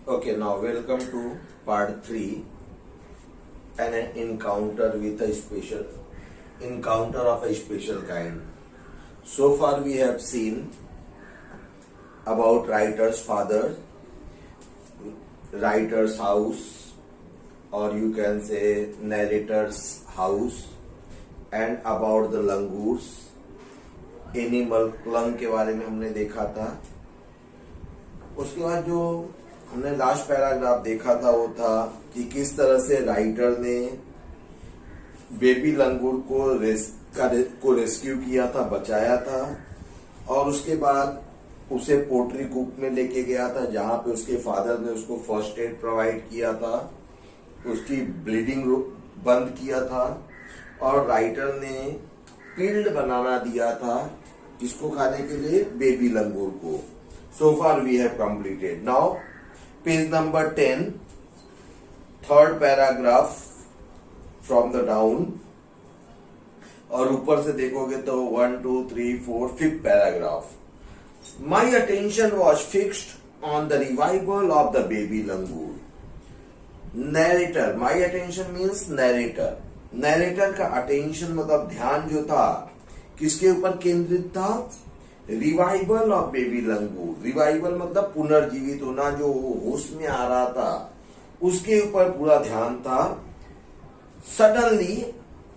Okay, now welcome to part 3 and an encounter with a special encounter of a special kind. So far we have seen about writer's father, writer's house, or you can say narrator's house, and about the langurs. Animal lung के बारे में हमने देखा था। उसके बाद जो हमने लास्ट पैराग्राफ देखा था वो था कि किस तरह से राइटर ने बेबी लंगूर को रेस्क्यू किया था, बचाया था, और उसके बाद उसे पोट्री कूप में लेके गया था जहां पे उसके फादर ने उसको फर्स्ट एड प्रोवाइड किया था, उसकी ब्लीडिंग बंद किया था, और राइटर ने पिल्ड बनाना दिया था किसको खाने के लिए, बेबी लंगूर को। So far we have completed. Now page number 10, third paragraph from the down, और ऊपर से देखोगे तो 1 2 3 4 5th paragraph. My attention was fixed on the revival of the baby langur. Narrator, my attention means narrator. Narrator का attention मतलब ध्यान जो था किसके ऊपर केंद्रित था, revival of baby langur. Revival मतलब पुनर्जीवित होना, जो होश में आ रहा था उसके ऊपर पूरा ध्यान था। सडनली,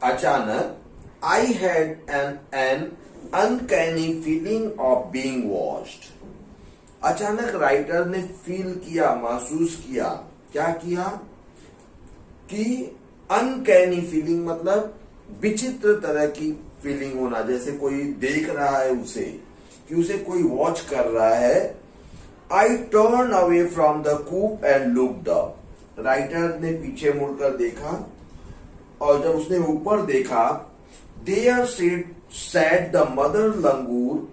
अचानक, I had an uncanny feeling of being watched. अचानक राइटर ने फील किया, महसूस किया, क्या किया कि अनकैनी फीलिंग मतलब विचित्र तरह की फीलिंग होना, जैसे कोई देख रहा है उसे, कि उसे कोई वॉच कर रहा है। I turn away from the coop and looked up. Writer ने पीछे मुड़कर देखा, और जब उसने ऊपर देखा, there sat the mother langur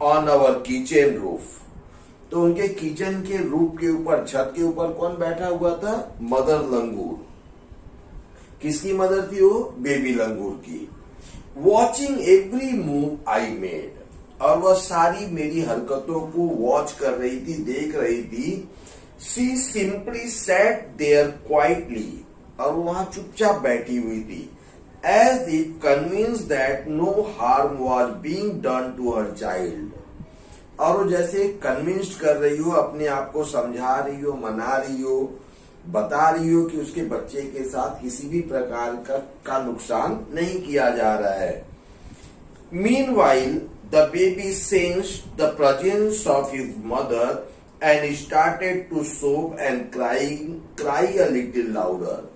on our kitchen roof. तो उनके किचन के रूफ के ऊपर, छत के ऊपर कौन बैठा हुआ था, मदर लंगूर। किसकी मदर थी वो, बेबी लंगूर की। Watching every move I made, और वह सारी मेरी हरकतों को वॉच कर रही थी, देख रही थी। She simply sat there quietly, और वहां चुपचाप बैठी हुई थी, as if convince that no harm was being done to her child. और वो जैसे कन्विंस्ड कर रही हो, अपने आप को समझा रही हो, मना रही हो, बता रही हो कि उसके बच्चे के साथ किसी भी प्रकार का नुकसान नहीं किया जा रहा है। Meanwhile the baby sensed the presence of his mother and started to sob and cry a little louder.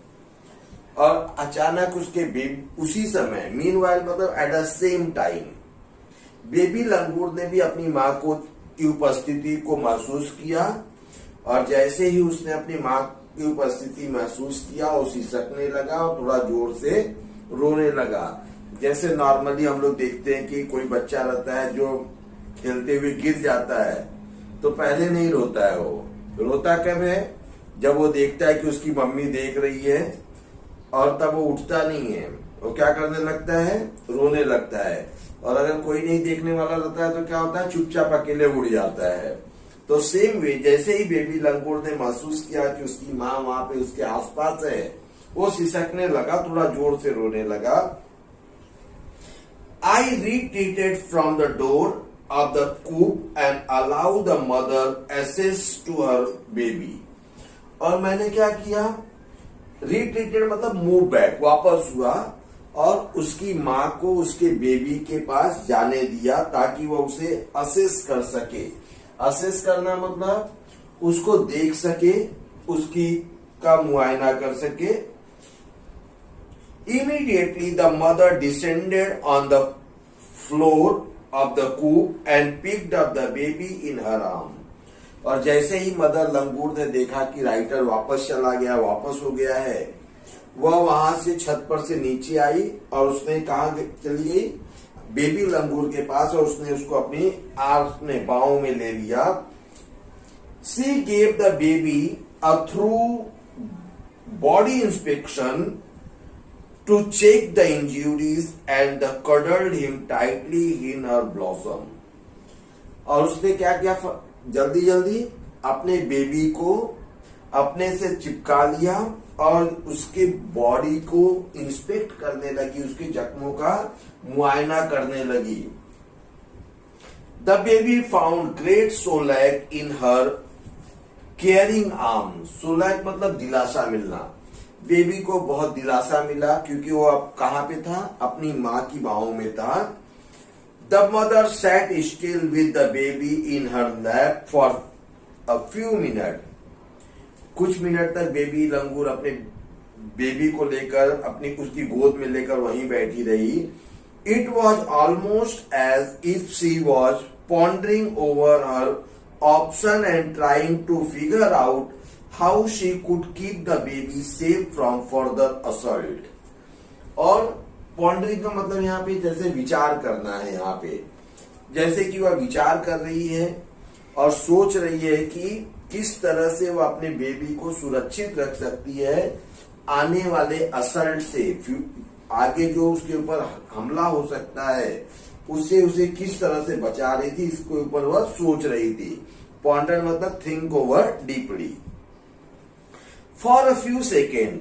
और अचानक उसके उसी समय, मीनवाइल मतलब at the same time, baby langur ने भी अपनी माँ की उपस्थिति को महसूस किया, और जैसे ही उसने अपनी माँ की उपस्थिति महसूस किया, वो सिसकने लगा और थोड़ा जोर से रोने लगा। जैसे नॉर्मली हम लोग देखते हैं कि कोई बच्चा रहता है जो खेलते हुए गिर जाता है, तो पहले नहीं रोता है, वो रोता कब है, जब वो देखता है कि उसकी मम्मी देख रही है, और तब वो उठता नहीं है, वो क्या करने लगता है, रोने लगता है। और अगर कोई नहीं देखने वाला रहता है तो क्या होता है, चुपचाप अकेले उड़ जाता है। तो सेम वे, जैसे ही बेबी लंगूर ने महसूस किया कि उसकी माँ वहां पे उसके आसपास है, वो सिसकने लगा, थोड़ा जोर से रोने लगा। I retreated from the door of the coop and allow the mother access to her baby. और मैंने क्या किया, रिट्रीटेड मतलब मूव बैक, वापस हुआ, और उसकी माँ को उसके बेबी के पास जाने दिया ताकि वह उसे असेस कर सके। असेस करना मतलब उसको देख सके, उसकी का मुआयना कर सके। Immediately the mother descended on the floor of the coop and picked up the baby in her arm. और जैसे ही मदर लंगूर ने देखा कि राइटर वापस चला गया, वापस हो गया है, वह वहां से छत पर से नीचे आई, और उसने कहा चली गई, बेबी लंगूर के पास, और उसने उसको अपनी आर्म्स में, बाहों में ले लिया। She gave the baby a thorough body inspection to check the injuries and cuddled him tightly in her bosom। और उसने क्या किया, जल्दी जल्दी अपने बेबी को अपने से चिपका लिया और उसके बॉडी को इंस्पेक्ट करने लगी, उसके जख्मों का मुआयना करने लगी। The baby found great solace in her caring arm. Solace मतलब दिलासा मिलना। बेबी को बहुत दिलासा मिला क्योंकि वो अब कहां पे था, अपनी मां की बाहों में था। The mother sat still with the baby in her lap for a few minute. कुछ मिनट तक बेबी लंगूर अपने बेबी को लेकर अपनी उसकी गोद में लेकर वहीं बैठी रही। It was almost as if she was pondering over her option and trying to figure out how she could keep the baby safe from further assault. और पॉन्डरिंग का मतलब यहाँ पे जैसे विचार करना है, यहाँ पे जैसे कि वह विचार कर रही है और सोच रही है कि किस तरह से वह अपने बेबी को सुरक्षित रख सकती है आने वाले असल्ट से, आगे जो उसके ऊपर हमला हो सकता है उससे उसे किस तरह से बचा रही थी, इसके ऊपर वह सोच रही थी। पॉन्डर मतलब think over deeply. For a few second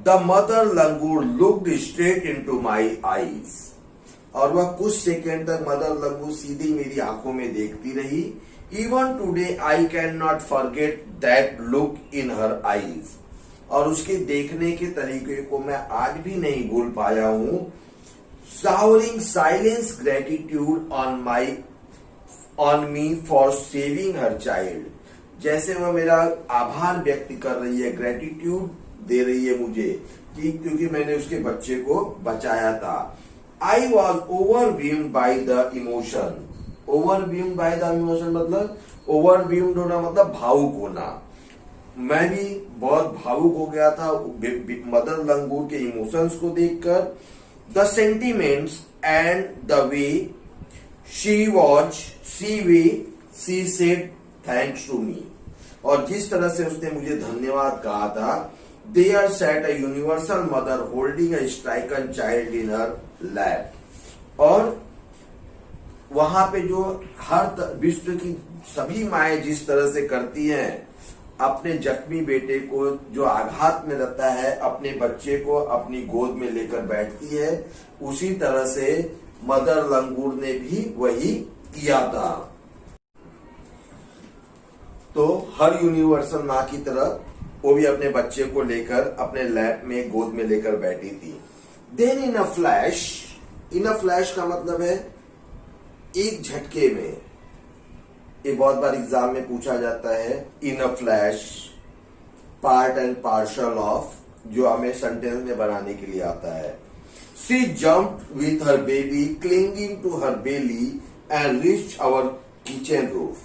the mother langur looked straight into my eyes. और वह कुछ सेकेंड तक मदर लंगूर सीधी मेरी आंखों में देखती रही। Even today I can not forget that look in her eyes. और उसके देखने के तरीके को मैं आज भी नहीं भूल पाया हूं। Showering silence gratitude on me for saving her child. जैसे वह मेरा आभार व्यक्त कर रही है, ग्रेटिट्यूड दे रही है मुझे कि क्योंकि मैंने उसके बच्चे को बचाया था। I was overwhelmed by the emotion. Overwhelmed by the emotion मतलब ओवरव्यूम्ड होना मतलब भावुक होना। मैं भी बहुत भावुक हो गया था मदर लंगूर के इमोशंस को देखकर। The sentiments and the way she said thanks to me. और जिस तरह से उसने मुझे धन्यवाद कहा था। There sat a universal mother holding a stricken child in her lap. और वहां पे जो हर विश्व की सभी माएं जिस तरह से करती हैं, अपने जख्मी बेटे को जो आघात में रहता है अपने बच्चे को अपनी गोद में लेकर बैठती है, उसी तरह से मदर लंगूर ने भी वही किया था। तो हर यूनिवर्सल माँ की तरह वो भी अपने बच्चे को लेकर अपने लैप में गोद में लेकर बैठी थी। देन इन अ फ्लैश का मतलब है एक झटके में। ये बहुत बार एग्जाम में पूछा जाता है। In a flash part and parcel of, जो हमें सेंटेंस में बनाने के लिए आता है। She jumped with her baby clinging to her belly and reached our kitchen roof.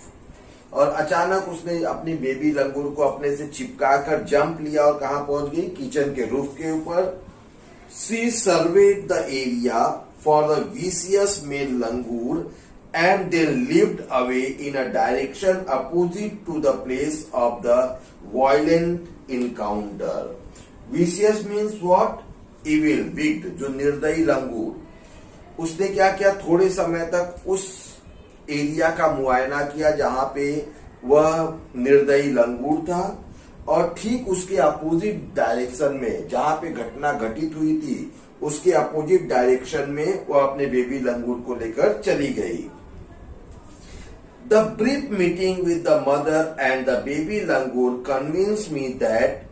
और अचानक उसने अपनी बेबी लंगूर को अपने से चिपकाकर जंप लिया और कहां पहुंच गई, किचन के रूफ के ऊपर। She surveyed the area for the vicious male langur and they lived away in a direction opposite to the place of the violent encounter. Vicious means what? Evil, wicked, जो निर्दयी लंगूर। उसने क्या किया, थोड़े समय तक उस एरिया का मुआयना किया जहां पे वह निर्दयी लंगूर था, और ठीक उसके अपोजिट डायरेक्शन में जहां पे घटना घटित हुई थी उसके अपोजिट डायरेक्शन में वह अपने बेबी लंगूर को लेकर चली गई। The brief meeting with the mother and the baby langur convinced me that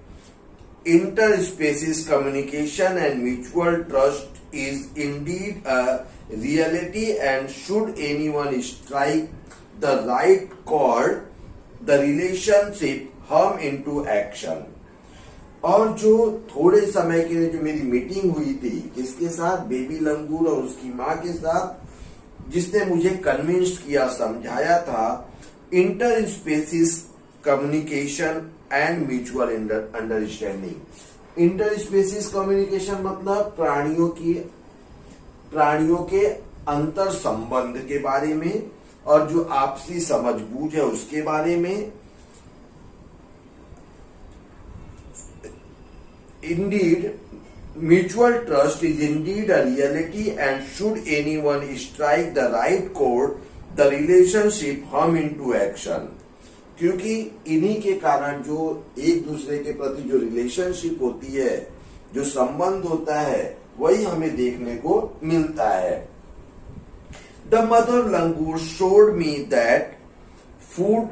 interspecies communication and mutual trust is indeed a reality, and should anyone strike the right chord, the relationship hum into action. और जो थोड़े समय के लिए जो मेरी meeting हुई थी किसके साथ, बेबी लंगूर और उसकी माँ के साथ, जिसने मुझे कन्विंस किया, समझाया था inter species communication and mutual understanding. Inter species communication मतलब प्राणियों के अंतर संबंध के बारे में, और जो आपसी समझबूझ है उसके बारे में। Indeed mutual trust is indeed a reality, and should anyone strike the right chord, the relationship hum into action. क्योंकि इन्हीं के कारण जो एक दूसरे के प्रति जो रिलेशनशिप होती है, जो संबंध होता है, वही हमें देखने को मिलता है। The mother langur showed me that food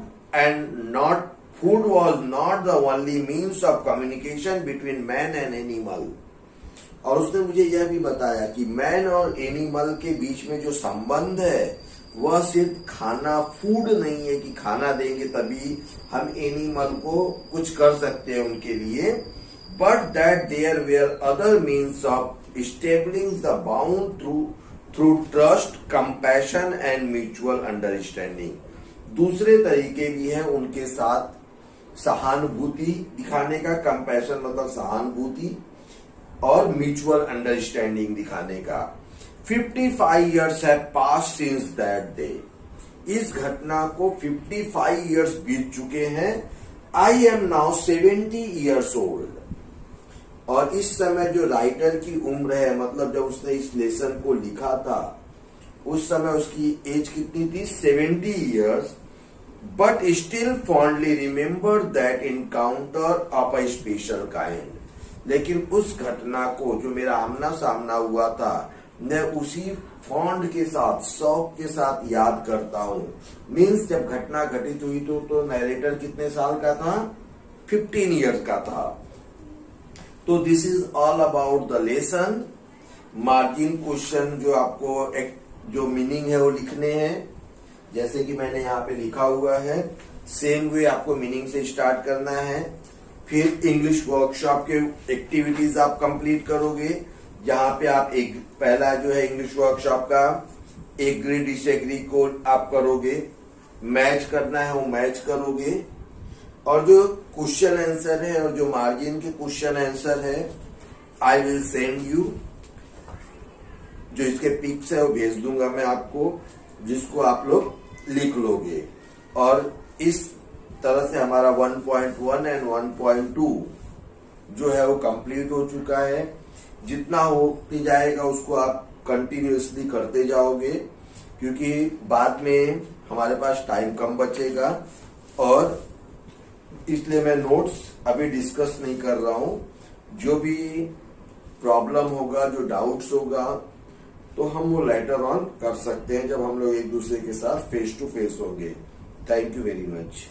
was not the only means of communication between man and animal। और उसने मुझे यह भी बताया कि मैन और एनिमल के बीच में जो संबंध है वह सिर्फ खाना, फूड नहीं है कि खाना देंगे तभी हम एनिमल को कुछ कर सकते हैं उनके लिए, but that there were other means of establishing the bond through trust, compassion and mutual understanding. दूसरे तरीके भी हैं उनके साथ सहानुभूति दिखाने का, कंपैशन मतलब सहानुभूति, और म्यूचुअल अंडरस्टैंडिंग दिखाने का। 55 years have passed since that day। इस घटना को 55 years बीत चुके हैं। I am now 70 years old। और इस समय जो राइटर की उम्र है, मतलब जब उसने इस लेसन को लिखा था उस समय उसकी एज कितनी थी? 70 years। But still fondly remember that encounter of a special kind. लेकिन उस घटना को जो मेरा आमना सामना हुआ था, मैं उसी फॉन्ड के साथ, शौक के साथ याद करता हूँ। मीन्स जब घटना घटित हुई तो नरेटर कितने साल का था? 15 years का था। तो this is all about the lesson. Margin question जो आपको एक जो मीनिंग है वो लिखने हैं, जैसे कि मैंने यहाँ पे लिखा हुआ है। सेम वे आपको मीनिंग से स्टार्ट करना है। फिर इंग्लिश वर्कशॉप के एक्टिविटीज आप कंप्लीट करोगे, जहां पे आप एक पहला जो है इंग्लिश वर्कशॉप का एग्री डिसएग्री को आप करोगे, मैच करना है वो मैच करोगे, और जो क्वेश्चन आंसर है और जो मार्जिन के क्वेश्चन आंसर है आई विल सेंड यू। जो इसके पिक्स है वो भेज दूंगा मैं आपको, जिसको आप लोग लिख लोगे। और इस तरह से हमारा 1.1 एंड 1.2 जो है वो कंप्लीट हो चुका है। जितना होते जाएगा उसको आप कंटिन्यूअसली करते जाओगे, क्योंकि बाद में हमारे पास टाइम कम बचेगा, और इसलिए मैं नोट्स अभी डिस्कस नहीं कर रहा हूं। जो भी प्रॉब्लम होगा, जो डाउट्स होगा, तो हम वो लेटर ऑन कर सकते हैं जब हम लोग एक दूसरे के साथ फेस टू फेस होंगे। Thank you very much.